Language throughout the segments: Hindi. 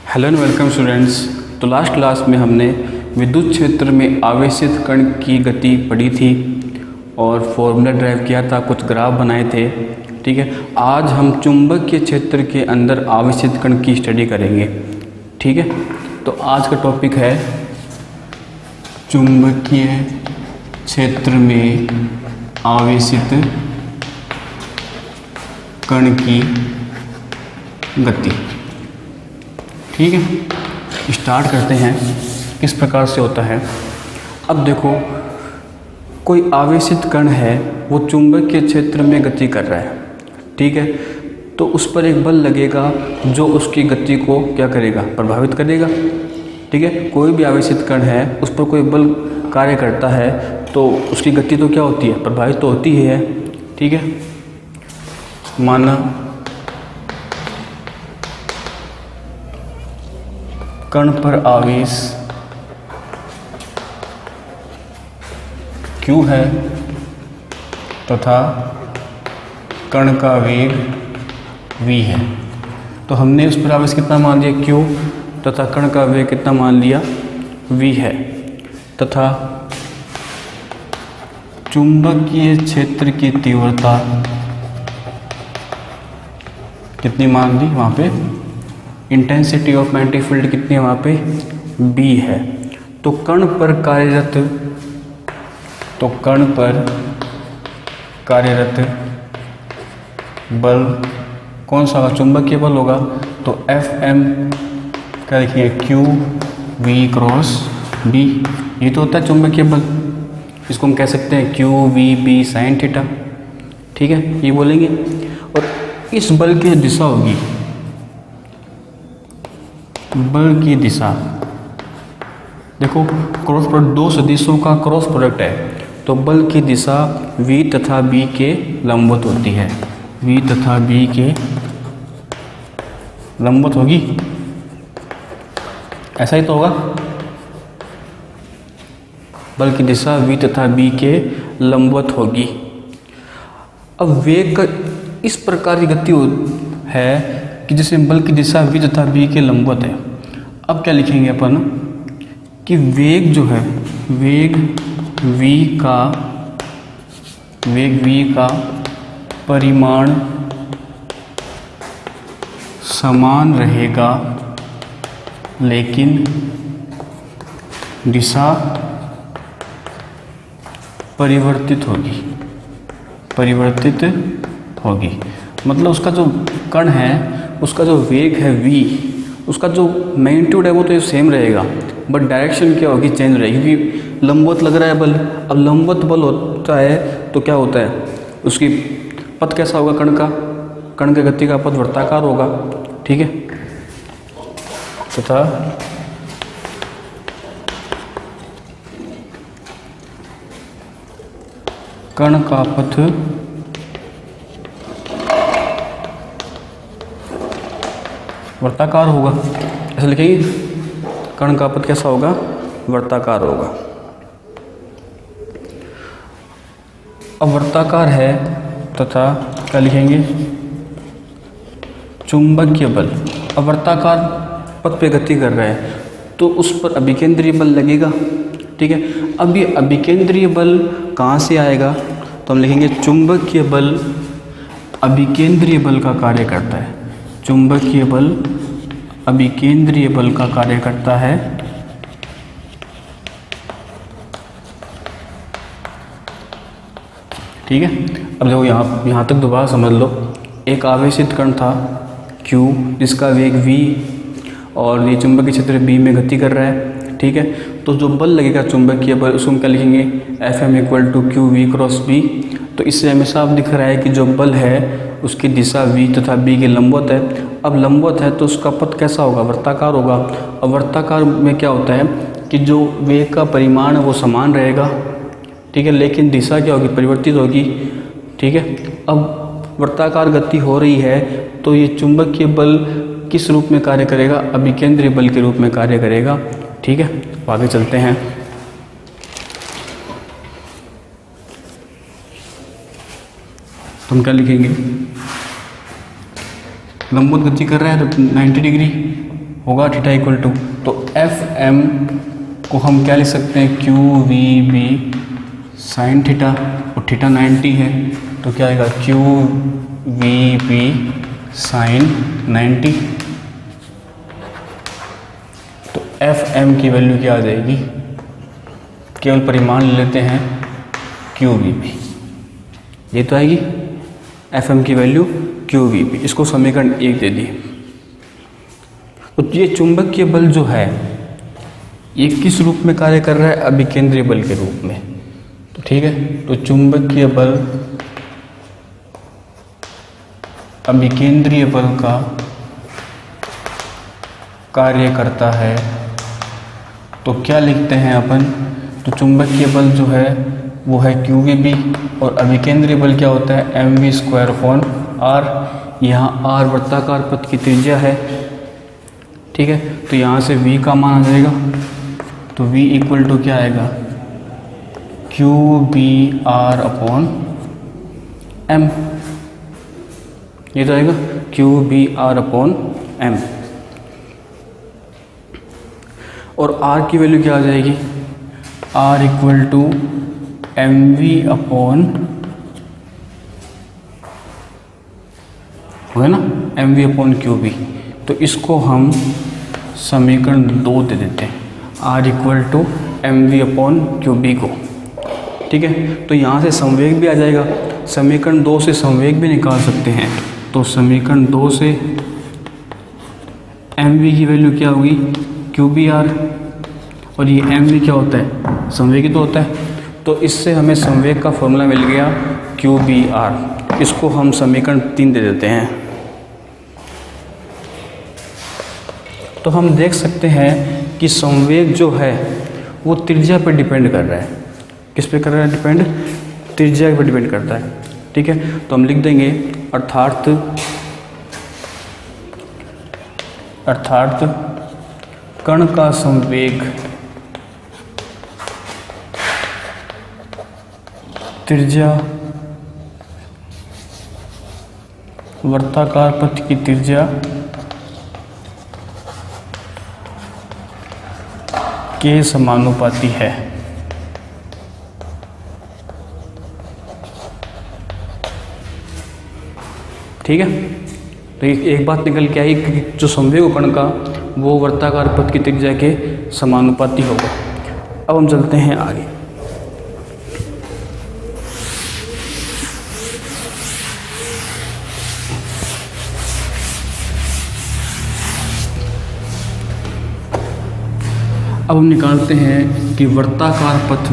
Hello and welcome students. तो लास्ट क्लास में हमने विद्युत क्षेत्र में आवेशित कण की गति पढ़ी थी और फॉर्मूला ड्राइव किया था, कुछ ग्राफ बनाए थे। ठीक है, आज हम चुंबकीय क्षेत्र के अंदर आवेशित कण की स्टडी करेंगे। ठीक है, तो आज का टॉपिक है चुंबकीय क्षेत्र में आवेशित कण की गति। ठीक है, स्टार्ट करते हैं किस प्रकार से होता है। अब देखो, कोई आवेशित कण है, वो चुंबकीय क्षेत्र में गति कर रहा है। ठीक है, तो उस पर एक बल लगेगा जो उसकी गति को क्या करेगा, प्रभावित करेगा। ठीक है, कोई भी आवेशित कण है, उस पर कोई बल कार्य करता है तो उसकी गति तो क्या होती है, प्रभावित तो होती ही है। ठीक है, माना कण पर आवेश Q है तथा कण का वेग v है। तो हमने उस पर आवेश कितना मान लिया, Q, तथा कण का वेग कितना मान लिया, v है। तथा चुंबकीय क्षेत्र की तीव्रता कितनी मान ली, वहाँ पे इंटेंसिटी ऑफ मैग्नेटिक फील्ड कितनी है, वहाँ पे b है। तो कण पर कार्यरत बल कौन सा होगा, चुंबकीय बल होगा। तो Fm क्या लिखेंगे, Q V क्रॉस B। ये तो होता है चुंबकीय बल, इसको हम कह सकते हैं Q V B sin theta. ठीक है, ये बोलेंगे। और इस बल की दिशा होगी, बल की दिशा देखो, क्रॉस प्रोडक्ट, दो सदिशों का क्रॉस प्रोडक्ट है, तो बल की दिशा v तथा b के लंबवत होती है। v तथा b के लंबवत होगी, ऐसा ही तो होगा। बल की दिशा v तथा b के लंबवत होगी। अब वेग का इस प्रकार की गति है कि जिसमें बल की दिशा v तथा b के लंबवत है। अब क्या लिखेंगे अपन कि वेग जो है, वेग v का परिमाण समान रहेगा, लेकिन दिशा परिवर्तित होगी। मतलब उसका जो कण है, उसका जो वेग है v, उसका जो मैग्नीट्यूड है वो तो सेम रहेगा, बट डायरेक्शन क्या होगी, चेंज रहेगी। क्योंकि लंबवत लग रहा है बल, अब लंबवत बल होता है तो क्या होता है, उसकी पथ कैसा होगा, कण की गति का पथ वृत्ताकार होगा। ठीक है, तथा कण का पथ वर्ताकार होगा। ऐसा लिखेंगे, कण का पथ कैसा होगा, वर्ताकार होगा। अब वर्ताकार है तथा क्या लिखेंगे, चुंबकीय बल। अब वर्ताकार पथ पे गति कर रहा है तो उस पर अभिकेंद्रीय बल लगेगा। ठीक है, अब ये अभिकेंद्रीय बल कहाँ से आएगा, तो हम लिखेंगे चुंबकीय बल अभिकेंद्रीय बल का कार्य करता है। चुंबकीय बल अभिकेंद्रीय बल का कार्य करता है। ठीक है, अब देखो यहाँ तक दोबारा समझ लो। एक आवेशित कण था Q, जिसका वेग v और ये चुंबकीय क्षेत्र B में गति कर रहा है। ठीक है, तो जो बल लगेगा चुंबकीय बल, उसको हम क्या लिखेंगे, Fm equal to Q V cross B। तो इससे हमें साफ दिख रहा है कि जो बल है उसकी दिशा v तथा b के लंबवत है। अब लंबवत है तो उसका पथ कैसा होगा, वर्ताकार होगा। अब वर्ताकार में क्या होता है कि जो वेग का परिमाण है वो समान रहेगा। ठीक है, लेकिन दिशा क्या होगी, परिवर्तित होगी। ठीक है, अब वर्ताकार गति हो रही है तो ये चुंबकीय बल किस रूप में कार्य करेगा, अभिकेंद्रीय बल के रूप में कार्य करेगा। ठीक है, आगे चलते हैं। तो हम क्या लिखेंगे, लंबवत गति कर रहा है तो 90 डिग्री होगा थीटा इक्वल टू, तो एफ एम को हम क्या लिख सकते हैं, Q V B sine theta, और थीटा 90 है तो क्या आएगा, क्यू वी बी साइन 90। तो एफ एम की वैल्यू क्या आ जाएगी, केवल परिमाण ले लेते हैं क्यू वी बी, ये तो आएगी एफ एम की वैल्यू क्यू वी बी। इसको समीकरण 1 दे दिए। तो ये चुंबकीय बल जो है ये किस रूप में कार्य कर रहा है, अभिकेंद्रीय बल के रूप में। तो ठीक है, तो चुंबकीय बल अभिकेंद्रीय बल का कार्य करता है। तो क्या लिखते हैं अपन, तो चुंबकीय बल जो है वो है क्यू वी बी, और अभिकेंद्रीय बल क्या होता है, M V square upon R. यहाँ आर वृत्ताकार पथ की त्रिज्या है, ठीक है। तो यहाँ से v का मान आ जाएगा, तो v इक्वल टू क्या आएगा, Q B R upon M, ये तो आएगा Q B R upon M. और r की वैल्यू क्या आ जाएगी, r equal to M V upon, हो ना, M V upon Q B. तो इसको हम समीकरण 2 दे देते हैं, r equal to M V upon Q B को, ठीक है। तो यहाँ से संवेग भी आ जाएगा, समीकरण 2 से संवेग भी निकाल सकते हैं। तो समीकरण 2 से एम वी की वैल्यू क्या होगी, क्यू बी आर, और ये एम वी क्या होता है, संवेग ही तो होता है। तो इससे हमें संवेग का फॉर्मूला मिल गया क्यू बी आर। इसको हम समीकरण 3 दे देते हैं। तो हम देख सकते हैं कि संवेग जो है वो त्रिज्या पर डिपेंड कर रहा है। किस पे कर रहा है डिपेंड, त्रिज्या पर डिपेंड करता है, ठीक है। तो हम लिख देंगे अर्थात कण का संवेग त्रिज्या वृत्ताकार पथ की त्रिज्या के समानुपाती है। ठीक है, तो एक बात निकल के आई कि जो संवेग कण का वो वृत्ताकार पथ की त्रिज्या के समानुपाती होगा। अब हम चलते हैं आगे। अब हम निकालते हैं कि वृत्ताकार पथ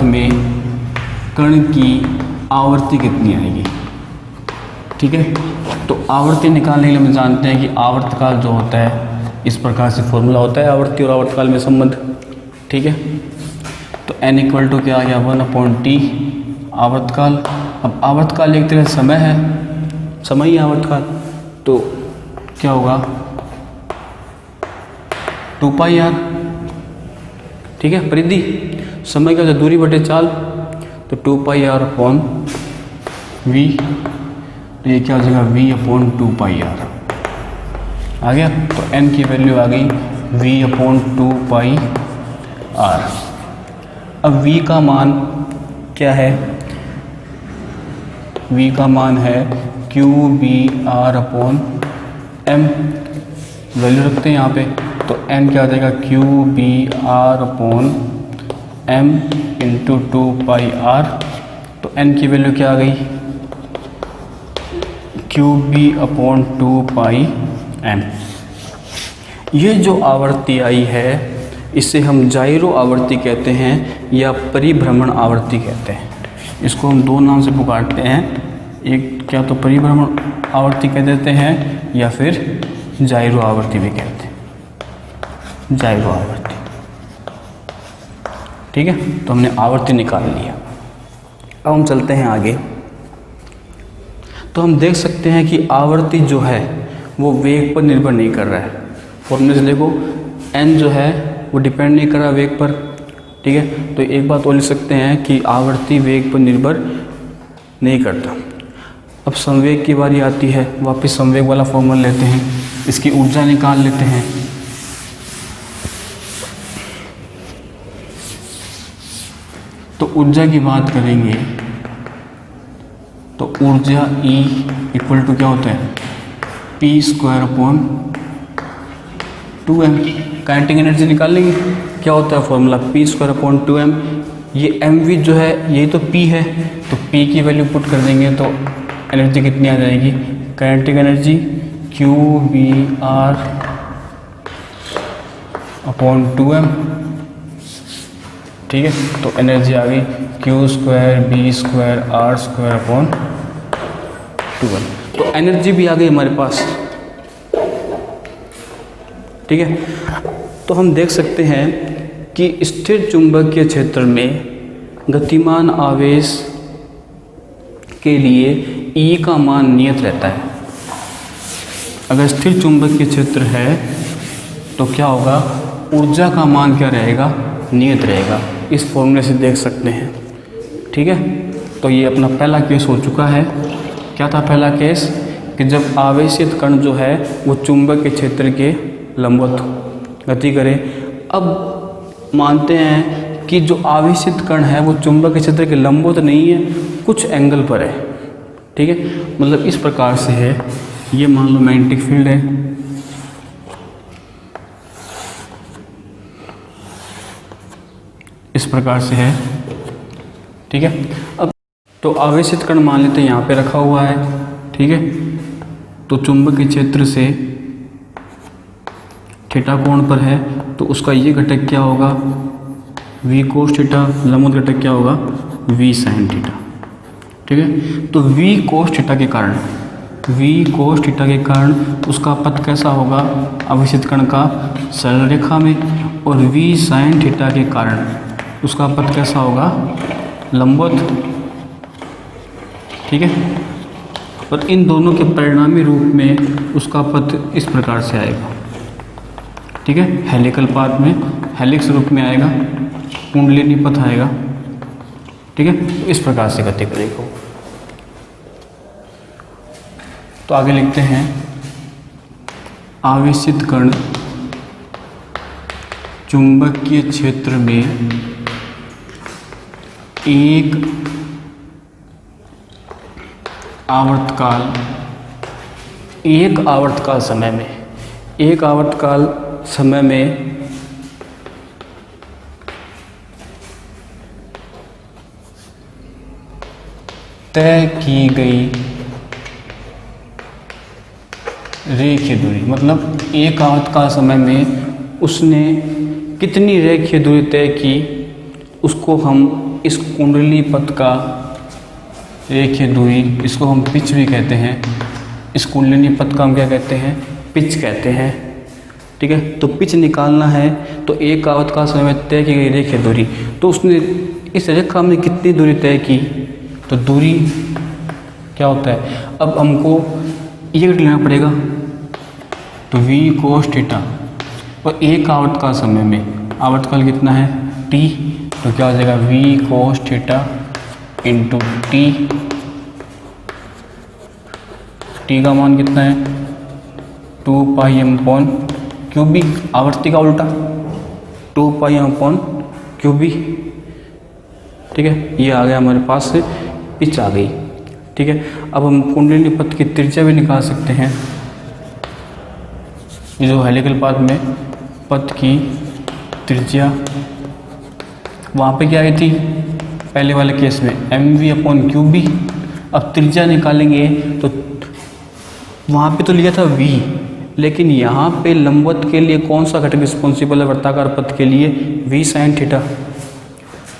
में कण की आवर्ती कितनी आएगी। ठीक है, तो आवर्ती निकालने के लिए हम जानते हैं कि आवर्तकाल जो होता है इस प्रकार से फॉर्मूला होता है आवर्ती और आवर्तकाल में संबंध। ठीक है, तो n इक्वल टू क्या आ गया 1/t आवर्तकाल। अब आवर्तकाल एक तरह समय है, समय ही आवर्तकाल, तो क्या होगा 2πr। ठीक है, परिधि समय का जो दूरी बटे चाल, तो 2πr/v, तो ये क्या हो जाएगा v/2πr आ गया। तो n की वैल्यू आ गई v/2πr। अब v का मान क्या है, v का मान है qbr/m, वैल्यू रखते हैं यहाँ पे। तो n क्या आ जाएगा qbr/m × 2πr। तो n की वैल्यू क्या आ गई qb/2πm। ये जो आवर्ती आई है इसे हम जाइरो आवर्ती कहते हैं या परिभ्रमण आवर्ती कहते हैं। इसको हम दो नाम से पुकारते हैं, एक क्या तो परिभ्रमण आवर्ती कह देते हैं या फिर जाइरो आवर्ती भी कहते हैं, जाइरो आवर्ती। ठीक है, तो हमने आवर्ती निकाल लिया। अब हम चलते हैं आगे। तो हम देख सकते हैं कि आवर्ती जो है वो वेग पर निर्भर नहीं कर रहा है। फॉर्मूले से देखो n जो है वो डिपेंड नहीं कर रहा वेग पर। ठीक है, तो एक बात और लिख सकते हैं कि आवर्ती वेग पर निर्भर नहीं करता। अब संवेग की बारी आती है, वापस संवेग वाला फॉर्मूला लेते हैं, इसकी ऊर्जा निकाल लेते हैं। तो ऊर्जा की बात करेंगे तो ऊर्जा E इक्वल टू क्या होता है, P²/2m। काइनेटिक एनर्जी निकाल लेंगे, क्या होता है फॉर्मूला, P²/2m। ये mv जो है यही तो P है, तो P की वैल्यू पुट कर देंगे तो एनर्जी कितनी आ जाएगी, काइनेटिक एनर्जी Q_V_R/2m। ठीक है, तो एनर्जी आ गई Q²B²R²/2m। तो एनर्जी भी आ गई हमारे पास। ठीक है, तो हम देख सकते हैं कि स्थिर चुंबकीय क्षेत्र में गतिमान आवेश के लिए E का मान नियत रहता है। अगर स्थिर चुंबकीय क्षेत्र है तो क्या होगा, ऊर्जा का मान क्या रहेगा, नियत रहेगा। इस फॉर्मूले से देख सकते हैं। ठीक है, तो ये अपना पहला केस हो चुका है। क्या था पहला केस, कि जब आवेशित कण जो है वो चुंबकीय क्षेत्र के लंबवत गति करे। अब मानते हैं कि जो आवेशित कण है वो चुंबकीय क्षेत्र के लंबवत नहीं है, कुछ एंगल पर है। ठीक है, मतलब इस प्रकार से है, ये मान लो मैग्नेटिक फील्ड है, इस प्रकार से है। ठीक है, अब तो आवेशित कण मान लेते हैं यहाँ पे रखा हुआ है। ठीक है, तो चुंबकीय क्षेत्र से थीटा कोण पर है, तो उसका ये घटक क्या होगा, v cos थीटा, लंबवत घटक क्या होगा, v sin थीटा। ठीक है, तो v cos थीटा के कारण उसका पथ कैसा होगा, आवेशित कण का सरल रेखा में, और v sin थीटा के कारण उसका पथ कैसा होगा, लंबवत। ठीक है, और इन दोनों के परिणामी रूप में उसका पथ इस प्रकार से आएगा। ठीक है, हेलिकल पाथ में, हेलिक्स रूप में आएगा, कुंडलिनी पथ आएगा। ठीक है, तो इस प्रकार से गति करेगा। तो आगे लिखते हैं, आवेशित कण चुंबकीय क्षेत्र में एक आवर्तकाल समय में तय की गई रेखीय दूरी, मतलब एक आवर्तकाल समय में उसने कितनी रेखीय दूरी तय की, उसको हम इस कुंडली पथ का रेखीय दूरी, इसको हम पिच भी कहते हैं। इस कुंडलिनी पथ का हम क्या कहते हैं, पिच कहते हैं। ठीक है, तो पिच निकालना है तो एक आवर्तकाल समय में तय की गई रेखीय दूरी, तो उसने इस रेखा में कितनी दूरी तय की, तो दूरी क्या होता है, अब हमको ये लेना पड़ेगा, तो v cos थीटा, और एक आवर्तकाल समय में, आवर्तकाल कितना है, t, तो क्या हो जाएगा, v cos theta into T. T का मान कितना है, 2πm/क्यूबी, आवर्ती का उल्टा 2πm/क्यूबी। ठीक है, ये आ गया हमारे पास से, पिच आ गई। ठीक है, अब हम कुंडलिनी पथ की त्रिज्या भी निकाल सकते हैं। ये जो हेलिकल पाथ में पथ की त्रिज्या, वहाँ पे क्या आई थी पहले वाले केस में, mv/क्यूबी। अब त्रिज्या निकालेंगे तो वहाँ पे तो लिया था v, लेकिन यहाँ पे लंबवत के लिए कौन सा घटक रिस्पॉन्सिबल है वर्ताकार पथ के लिए, v sin थीटा।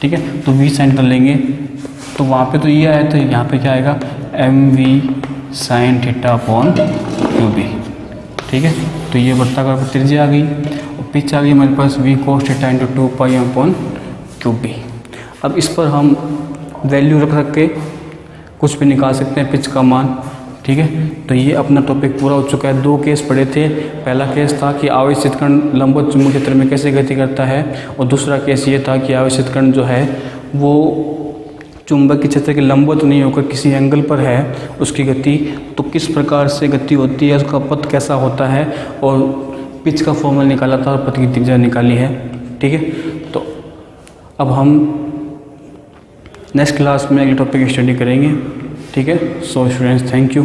ठीक है, तो v sin थीटा लेंगे, तो वहाँ पे तो ये आया, तो यहाँ पे क्या आएगा, mv sin थीटा/क्यूबी। ठीक है, तो ये वर्ताकार पथ त्रिज्या आ गई, और पिच आ गई हमारे पास v cos थीटा इंटू 2πm/क्यूबी। अब इस पर हम वैल्यू रख के कुछ भी निकाल सकते हैं, पिच का मान। ठीक है, तो ये अपना टॉपिक पूरा हो चुका है। 2 केस पढ़े थे, पहला केस था कि आवेशित कण लंबवत चुंबकीय क्षेत्र में कैसे गति करता है, और दूसरा केस ये था कि आवेशित कण जो है वो चुंबकीय क्षेत्र के लंबवत नहीं होकर किसी एंगल पर है उसकी गति, तो किस प्रकार से गति होती है, उसका पथ कैसा होता है, और पिच का फॉर्मूला निकाला था और पथ की त्रिज्या निकाली है। ठीक है, तो अब हम नेक्स्ट क्लास में अगले टॉपिक स्टडी करेंगे। ठीक है, सो स्टूडेंट्स, थैंक यू।